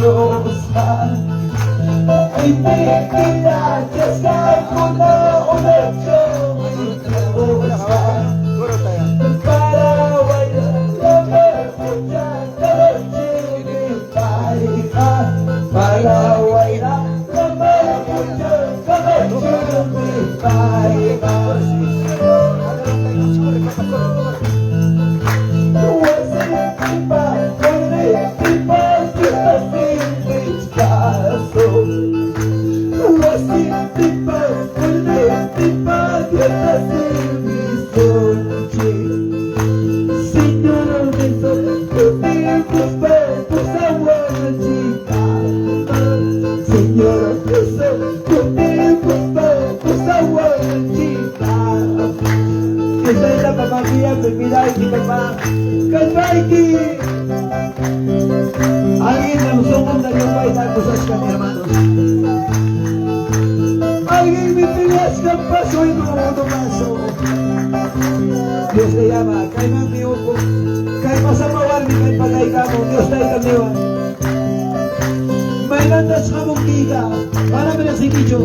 preciosa. Ay, tequila, que está con la oreja rosa. Para bailar la memoria de mi pareja. Para bailar la memoria de mi pareja. Alguien me usó un daño para cosas con mi hermanos. Alguien me pegas que pasó y no pasó. Dios te llama, Caimán mi ojo, Caimán Samawar mi Caipagay Kamo, Dios te llama. Mainandas Kamungkiga, para me las invito.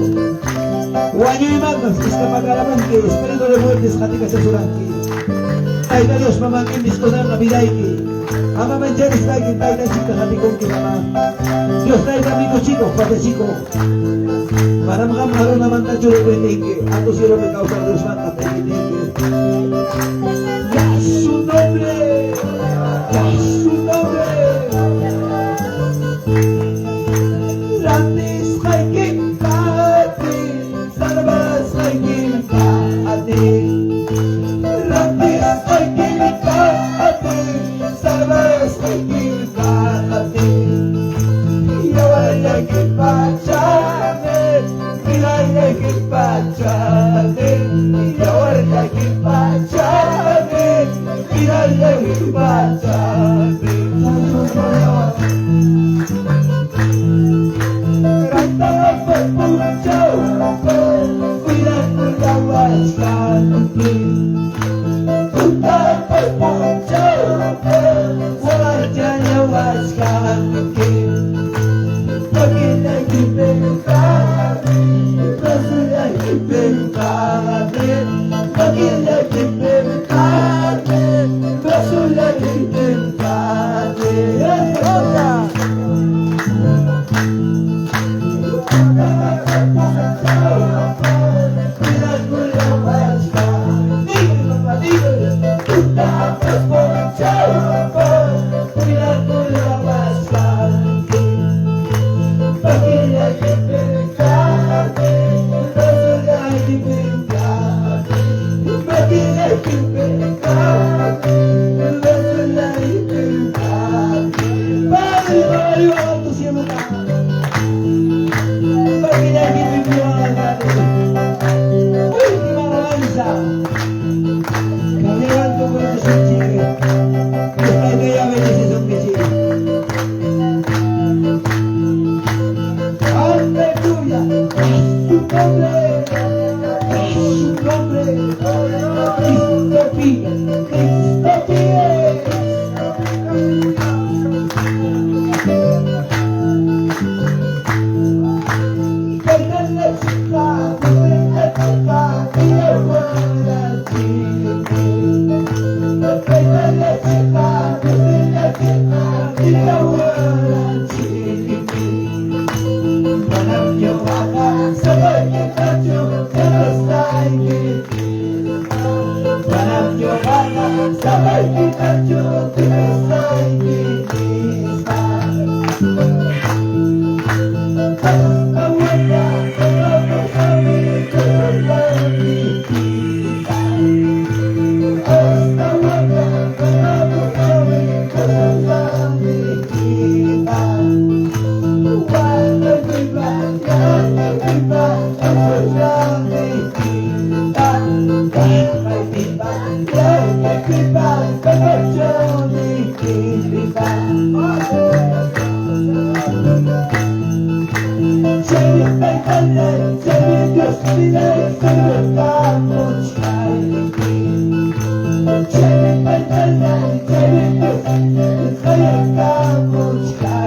Guaño y magnas, que está Magaramunki, espíritu de muertes, Jatica Sesuranki. Ay, Dios, mamá, que mis cosas la vida y ama manjar está aquí, taita chica, hati con que mamá. Dios taita amigo chico, padre chico. Para mga mahalo naman tayo de benengue, ato silo me causa Dios mata de benengue. Ya su nombre, ya su nombre. Rantis haikin pati, salvas haikin pati.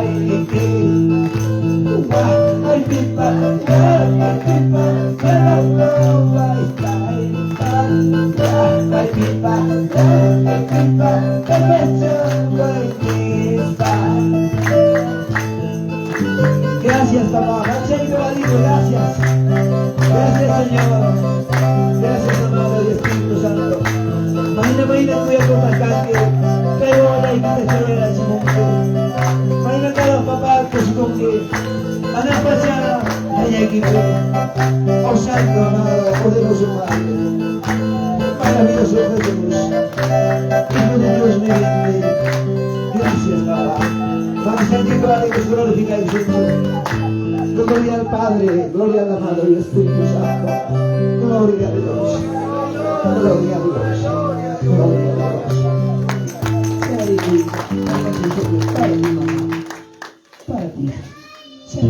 Thank you. Gracias, papá. Gracias. Gracias, Señor. Gracias, amado y Espíritu Santo. Maina kuya ko magkaki. Kayo ay kita sa simungo. Maina ka papá ko simungo. Anak pa siya ay equipo. O Santo, amado, poderoso Padre. Maravilloso Jesús. Hijo de Dios viviente. Gracias, papá. Vamos a ti para que glorificar el Señor. Gloria al Padre, gloria al amado y Espíritu Santo. Gloria a Dios. Gloria a Dios. Gloria a Dios. Para ti, para ti, mamá. Para ti. Sea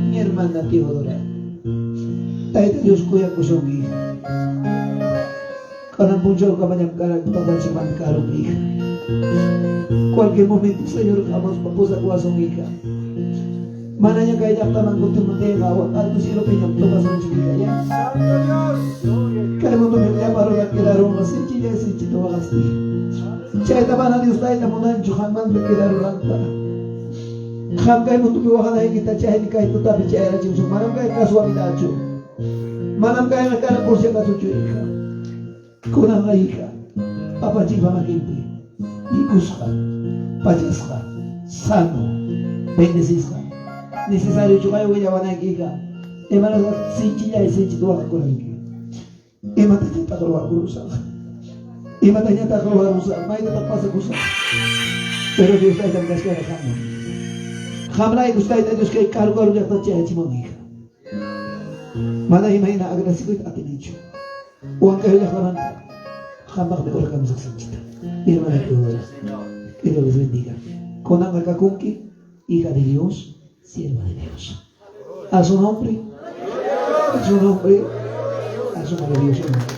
mi hermana Teodora. Tayo Diyos kuya ko siyang hija. Kanang punjol ka man yung karagpapan si man karong hija. Cualquier momento, Señor, vamos papusa ko asong hija. Mana niya kaya dak tamang kung tumatay gawat at kung sino pinyang sa hija niya. Kaya mo tumimya paro na kilarong na sinchi niya sinchi tawakas niya. Siya itaman na Diyos tayo na munan jukan man kilarong lang ta. Ham kayo mo tumiwa ka na kita siya hindi kahit tutabi siya na siya. Manam kayo kaswami na siya. Manam kayo nagkanapur siya kasucho hija. Kunang na hija. Papachipa makinti. Ikus ka. Pachas ka. Sano. Bendesis ka. Necesario chukayo wiyawan na hija. Emana sinchi niya sinchi tuwa ka kurang hija. Imata niya takalawa kurusak. Imata niya takalawa kurusak. May tatakpasa kurusak. Pero Dios tayo tamgas ka na kamo. Kamla ikus tayo Dios kay karu-karu niya tatya chimang hija. Mana himay na agrasiko it atin nicho. Uang kayo niya kaman. Kamak de orang kami saksi kita. Hermana Teodora. Que Dios les bendiga. Con Anga Kunki, hija de Dios, sierva de Dios. A su nombre. A su nombre. A su maravilloso nombre.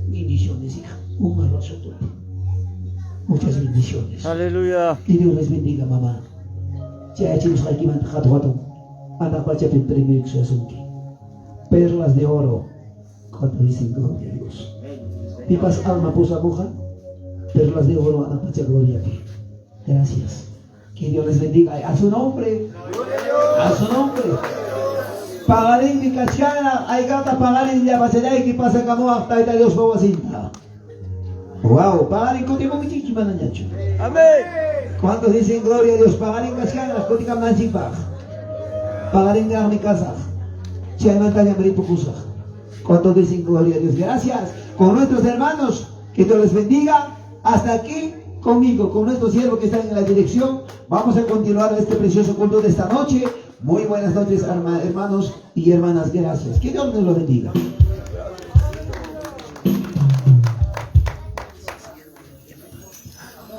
Bendiciones, hija. Un abrazo todo. Muchas bendiciones. Aleluya. Que Dios les bendiga, mamá. Saya chicos aquí van a anak baca primero que asunki. Perlas de oro. Cuando dicen gloria a Dios. Pipas alma pusa muja. Perlas de oro anak baca gloria a ti. Gracias. Que Dios les bendiga. A su nombre. A su nombre. Pagarin mi cachana. Hay gata pagarin ya bacallay que pasa como hasta ita Dios bawa cinta. Wow. Pagarin kutimo kichiki mananyacho. Amén. ¿Cuántos dicen gloria a Dios? Pagarin cachana. Kutikam nanchipah. Pagarin de mi casa. ¿Cuántos dicen gloria a Dios? Gracias. Con nuestros hermanos, que Dios les bendiga. Hasta aquí conmigo, con nuestros siervos que están en la dirección. Vamos a continuar este precioso culto de esta noche. Muy buenas noches, hermanos y hermanas. Gracias. Que Dios nos lo bendiga.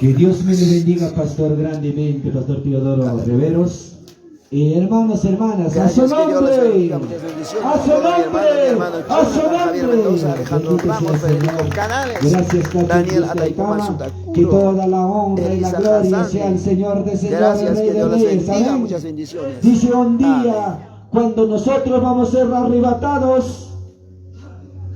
Que Dios me le bendiga, pastor, grandemente, pastor Teodoro Riveros. Hermanos, hermanas, a su nombre, a su nombre, a su nombre. Gracias, Daniel Ataipama, que toda la honra y la gloria sea al Señor de señores, Rey de Reyes. Amén. Muchas bendiciones. Dice un día, cuando nosotros vamos a ser arrebatados,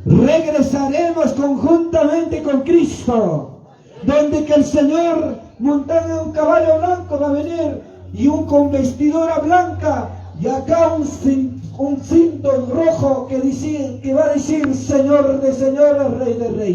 regresaremos conjuntamente con Cristo, donde que el Señor montado en un caballo blanco va a venir. Y un con vestidura blanca y acá un cinto rojo que va a decir Señor de señores, Rey de reyes.